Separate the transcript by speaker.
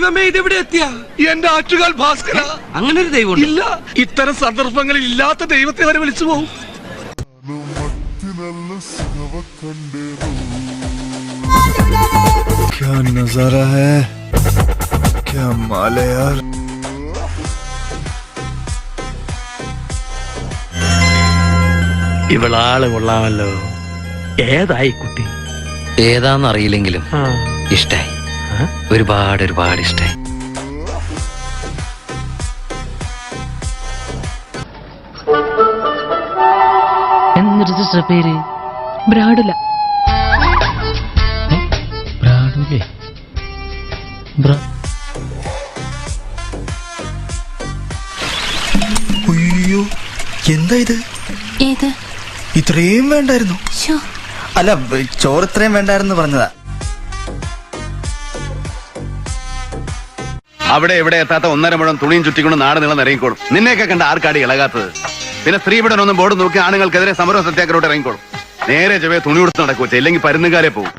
Speaker 1: ദൈവമേ ഇതെവിടെ എത്തിയ
Speaker 2: എന്റെ ആറ്റുകാൽ ഭാസ്കര.
Speaker 1: അങ്ങനെ ഒരു ദൈവം
Speaker 2: ഇല്ല, ഇത്തരം സന്ദർഭങ്ങളിൽ ഇല്ലാത്ത ദൈവത്തെ വരെ വിളിച്ചു പോകും.
Speaker 3: क्या नजारा है, क्या माल है यार.
Speaker 1: ഇവളാള് കൊള്ളാമല്ലോ. ഏതായി കുട്ടി?
Speaker 4: ഏതാന്നറിയില്ലെങ്കിലും ഇഷ്ടായി, ഒരുപാട് ഒരുപാട് ഇഷ്ടായി.
Speaker 5: എന്തൊരു പേര്?
Speaker 6: ബ്രാഡുല.
Speaker 5: ബ്രാഡുലേ?
Speaker 3: അയ്യോ, എന്താ ഇത്?
Speaker 6: ഏത്?
Speaker 3: ഇത്രയും വേണ്ടായിരുന്നു. അല്ല, ചോറ് ഇത്രയും വേണ്ടായിരുന്നു പറഞ്ഞതാ.
Speaker 7: അവിടെ എവിടെ എത്താത്ത 1.5 മുഴം തുണിയും ചുറ്റിക്കൊണ്ട് നാട് നീളം ഇറങ്ങിക്കോളും. നിന്നെയൊക്കെ കണ്ട ആർക്കാടി ഇളകാത്തത്? പിന്നെ സ്ത്രീപീഡനൊന്നും ബോർഡ് നോക്കി ആണുങ്ങൾക്കെതിരെ സമര സത്യാഗ്രഹോട്ട് ഇറങ്ങിക്കോളും. നേരെ ചൊവ്വേ തുണി കൊടുത്ത് നടക്കൂച്ച, ഇല്ലെങ്കിൽ പരുന്നുകാരെ പോകും.